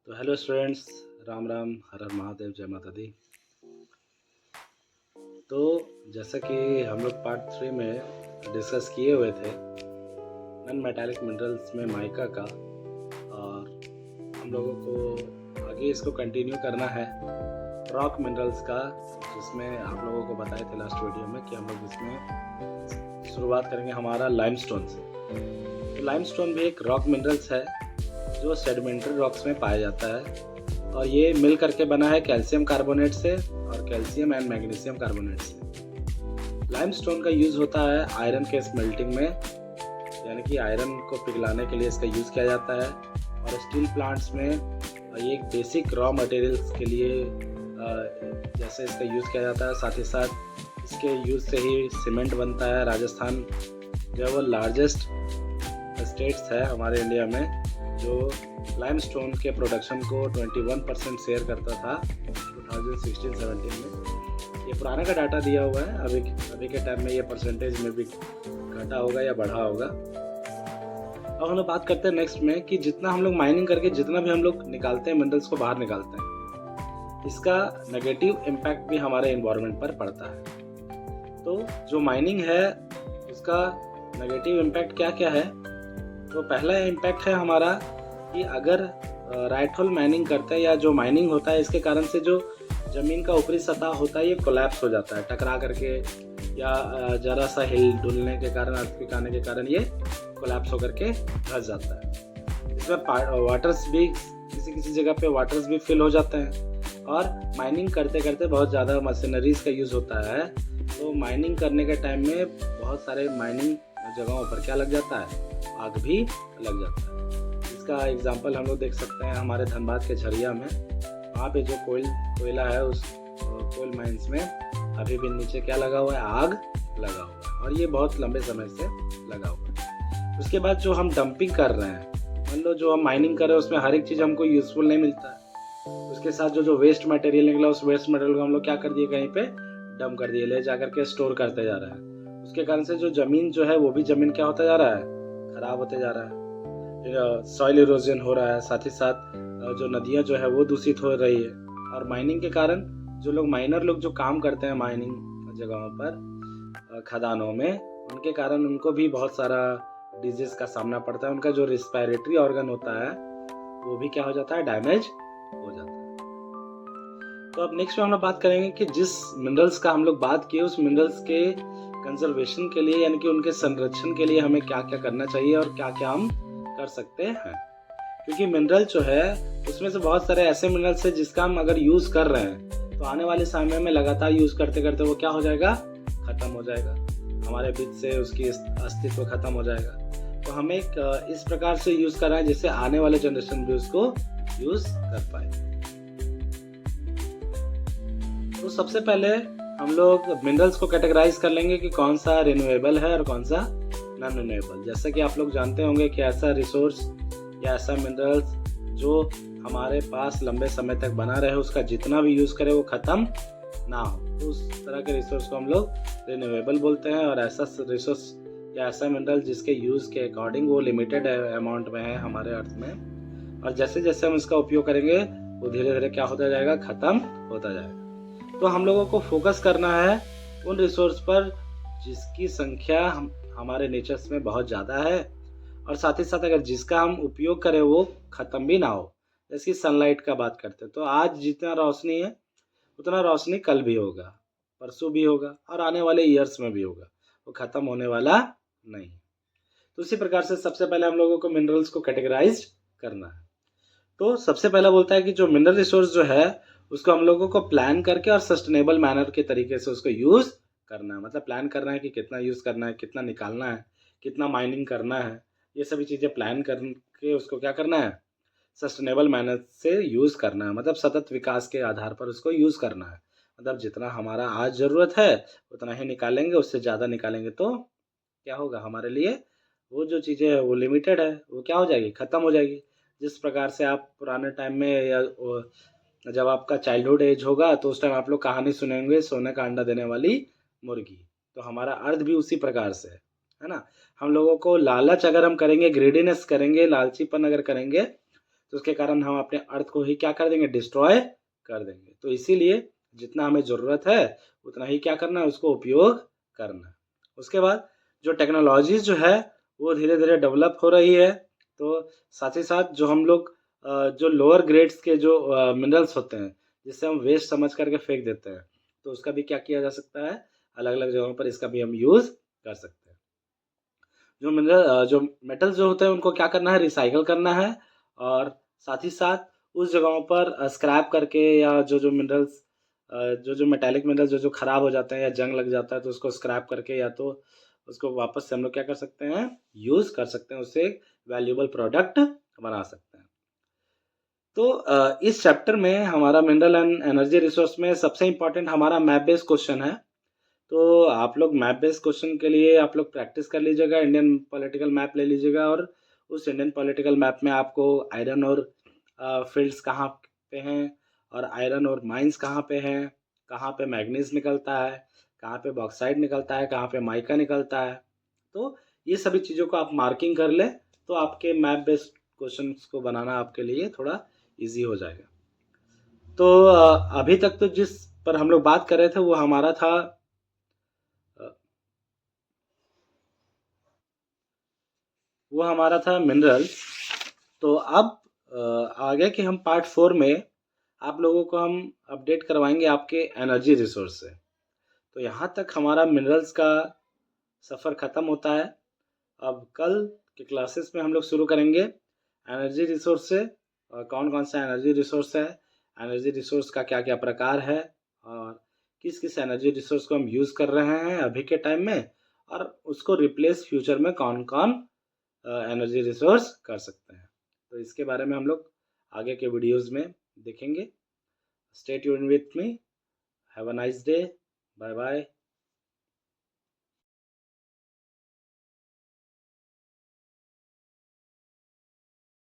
तो hello students, Ram Ram, हर हर महादेव, जय माता दी। तो जैसा कि हम लोग पार्ट 3 में डिस्कस किए हुए थे नॉन मेटालिक मिनरल्स में माइका का, और हम लोगों को आगे इसको कंटिन्यू करना है रॉक मिनरल्स का, जिसमें आप लोगों को बताए थे लास्ट वीडियो में कि हम लोग इसमें शुरुआत करेंगे हमारा लाइमस्टोन से। तो लाइमस्टोन भी एक रॉक मिनरल्स है जो सेडिमेंट्री रॉक्स में पाया जाता है, और ये मिल करके बना है कैल्शियम कार्बोनेट से और कैल्शियम एंड मैग्नीशियम कार्बोनेट से। लाइमस्टोन का यूज़ होता है आयरन के स्मेल्टिंग में, यानी कि आयरन को पिघलाने के लिए इसका यूज़ किया जाता है, और स्टील प्लांट्स में ये एक बेसिक रॉ मटेरियल्स के लिए जैसे इसका यूज़ किया जाता है। साथ ही साथ इसके यूज़ से ही सीमेंट बनता है। राजस्थान जो है वो लार्जेस्ट स्टेट्स है हमारे इंडिया में जो लाइमस्टोन के प्रोडक्शन को 21% शेयर करता था 2016-17 में। ये पुराना का डाटा दिया हुआ है, अभी के टाइम में ये परसेंटेज में भी घटा होगा या बढ़ा होगा। अब हम लोग बात करते हैं नेक्स्ट में कि जितना हम लोग माइनिंग करके जितना भी हम लोग निकालते हैं, मिनरल्स को बाहर निकालते हैं, इसका नेगेटिव इम्पैक्ट भी हमारे एनवायरनमेंट पर पड़ता है। तो जो माइनिंग है उसका नेगेटिव इम्पैक्ट क्या क्या है? तो पहला इम्पैक्ट है हमारा कि अगर राइट होल माइनिंग करते हैं या जो माइनिंग होता है, इसके कारण से जो ज़मीन का ऊपरी सतह होता है ये कोलैप्स हो जाता है टकरा करके, या ज़रा सा हिल डुलने के कारण, अर्थक्वेक आने के कारण ये कोलैप्स होकर के धंस जाता है। इसमें वाटर्स भी किसी जगह पे वाटर्स भी फिल हो जाते हैं, और माइनिंग करते करते बहुत ज़्यादा मशीनरीज का यूज़ होता है। तो माइनिंग करने के टाइम में बहुत सारे माइनिंग जगहों पर क्या लग जाता है, आग भी लग जाता है। इसका एग्जांपल हम लोग देख सकते हैं हमारे धनबाद के झरिया में। वहाँ पे जो कोयला है, उस कोयल माइंस में अभी भी नीचे क्या लगा हुआ है, आग लगा हुआ है, और ये बहुत लंबे समय से लगा हुआ है। उसके बाद जो हम डंपिंग कर रहे हैं, मान लो जो हम माइनिंग कर रहे हैं उसमें हर एक चीज़ हमको यूजफुल नहीं मिलता है। उसके साथ जो वेस्ट मटेरियल निकला, उस वेस्ट मटेरियल को हम लोग क्या कर दिए, कहीं पे डंप कर दिए, ले जा करके स्टोर करते जा रहे हैं। उसके कारण से जो ज़मीन जो है वो भी ज़मीन क्या होता जा रहा है, खराब होते जा रहा है। सॉइल इरोजन हो रहा है। साथ ही साथ जो नदियाँ जो है वो दूषित हो रही है। और माइनिंग के कारण जो लोग माइनर लोग जो काम करते हैं माइनिंग जगहों पर, खदानों में, उनके कारण उनको भी बहुत सारा डिजीज का सामना पड़ता है। उनका जो रिस्पायरेटरी ऑर्गन होता है वो भी क्या हो जाता है, डैमेज हो जाता है। तो अब नेक्स्ट में हम लोग बात करेंगे कि जिस मिनरल्स का हम लोग बात किए, उस मिनरल्स के कंजर्वेशन के लिए, यानी कि उनके संरक्षण के लिए हमें क्या क्या करना चाहिए और क्या क्या हम कर सकते हैं। क्योंकि मिनरल जो है उसमें से बहुत सारे ऐसे मिनरल्स हैं जिसका हम अगर यूज़ कर रहे हैं तो आने वाले समय में लगातार यूज़ करते करते वो क्या हो जाएगा, ख़त्म हो जाएगा, हमारे बीच से उसकी अस्तित्व खत्म हो जाएगा। तो हमें इस प्रकार से यूज़ करना है जिससे आने वाले जनरेशन भी उसको यूज़ कर पाए। तो सबसे पहले हम लोग मिनरल्स को कैटेगराइज कर लेंगे कि कौन सा रिन्यूएबल है और कौन सा नॉन रिन्यूएबल। जैसा कि आप लोग जानते होंगे कि ऐसा रिसोर्स या ऐसा मिनरल्स जो हमारे पास लंबे समय तक बना रहे, उसका जितना भी यूज़ करें वो ख़त्म ना हो, तो उस तरह के रिसोर्स को हम लोग रिन्यूएबल बोलते हैं। और ऐसा रिसोर्स या ऐसा मिनरल जिसके यूज़ के अकॉर्डिंग वो लिमिटेड अमाउंट में है हमारे अर्थ में, और जैसे जैसे हम इसका उपयोग करेंगे वो धीरे धीरे क्या होता जाएगा, ख़त्म होता जाएगा। तो हम लोगों को फोकस करना है उन रिसोर्स पर जिसकी संख्या हमारे नेचर्स में बहुत ज़्यादा है, और साथ ही साथ अगर जिसका हम उपयोग करें वो ख़त्म भी ना हो। जैसे सनलाइट का बात करते हैं तो आज जितना रोशनी है उतना रोशनी कल भी होगा, परसों भी होगा, और आने वाले ईयर्स में भी होगा, वो ख़त्म होने वाला नहीं। तो इसी प्रकार से सबसे पहले हम लोगों को मिनरल्स को कैटेगराइज करना है। तो सबसे पहला बोलता है कि जो मिनरल रिसोर्स जो है उसको हम लोगों को प्लान करके और सस्टेनेबल मैनर के तरीके से उसको यूज़ करना है। मतलब प्लान करना है कि कितना यूज़ करना है, कितना निकालना है, कितना माइनिंग करना है, ये सभी चीज़ें प्लान करके उसको क्या करना है, सस्टेनेबल मैनर से यूज़ करना है। मतलब सतत विकास के आधार पर उसको यूज़ करना है। मतलब जितना हमारा आज ज़रूरत है उतना ही निकालेंगे, उससे ज़्यादा निकालेंगे तो क्या होगा, हमारे लिए वो जो चीज़ें है वो लिमिटेड है, वो क्या हो जाएगी, ख़त्म हो जाएगी। जिस प्रकार से आप पुराने टाइम में या जब आपका चाइल्डहुड एज होगा तो उस टाइम आप लोग कहानी सुनेंगे, सोने का अंडा देने वाली मुर्गी। तो हमारा अर्थ भी उसी प्रकार से है ना। हम लोगों को लालच अगर हम करेंगे, ग्रीडीनेस करेंगे, लालचीपन अगर करेंगे, तो उसके कारण हम अपने अर्थ को ही क्या कर देंगे, डिस्ट्रॉय कर देंगे। तो इसीलिए जितना हमें ज़रूरत है उतना ही क्या करना है, उसको उपयोग करना है। उसके बाद जो टेक्नोलॉजीज़ जो है वो धीरे-धीरे डेवलप हो रही है, तो साथ ही साथ जो हम लोग जो लोअर ग्रेड्स के जो मिनरल्स होते हैं, जिसे हम वेस्ट समझ कर के फेंक देते हैं, तो उसका भी क्या किया जा सकता है, अलग-अलग जगहों पर इसका भी हम यूज़ कर सकते हैं। जो मेटल्स जो होते हैं उनको क्या करना है, रिसाइकिल करना है, और साथ ही साथ उस जगहों पर स्क्रैप करके या जो मिनरल्स जो मेटालिक मिनरल्स जो खराब हो जाते हैं या जंग लग जाता है तो उसको स्क्रैप करके या तो उसको वापस से हम लोग क्या कर सकते हैं, यूज़ कर सकते हैं, उससे एक वैल्यूएबल प्रोडक्ट बना सकते हैं। तो इस चैप्टर में हमारा मिनरल एंड एनर्जी रिसोर्स में सबसे इम्पोर्टेंट हमारा मैप बेस्ड क्वेश्चन है। तो आप लोग मैप बेस्ड क्वेश्चन के लिए आप लोग प्रैक्टिस कर लीजिएगा, इंडियन पॉलिटिकल मैप ले लीजिएगा, और उस इंडियन पॉलिटिकल मैप में आपको आयरन और फील्ड्स कहाँ पे हैं, और आयरन और माइंस कहाँ पे हैं, कहाँ पे मैग्नीज निकलता है, कहाँ पे बॉक्साइट निकलता है, कहाँ पे माइका निकलता है। तो ये सभी चीज़ों को आप मार्किंग कर लें तो आपके मैप बेस्ड क्वेश्चंस को बनाना आपके लिए थोड़ा इजी हो जाएगा। तो अभी तक तो जिस पर हम लोग बात कर रहे थे वो हमारा था मिनरल्स। तो अब आगे के हम पार्ट 4 में आप लोगों को हम अपडेट करवाएंगे आपके एनर्जी रिसोर्स से। तो यहाँ तक हमारा मिनरल्स का सफ़र ख़त्म होता है। अब कल के क्लासेस में हम लोग शुरू करेंगे एनर्जी रिसोर्स से, और कौन कौन सा एनर्जी रिसोर्स है, एनर्जी रिसोर्स का क्या क्या प्रकार है, और किस किस एनर्जी रिसोर्स को हम यूज़ कर रहे हैं अभी के टाइम में, और उसको रिप्लेस फ्यूचर में कौन कौन एनर्जी रिसोर्स कर सकते हैं। तो इसके बारे में हम लोग आगे के वीडियोज़ में देखेंगे। Stay tuned with me. Have a nice day. Bye bye.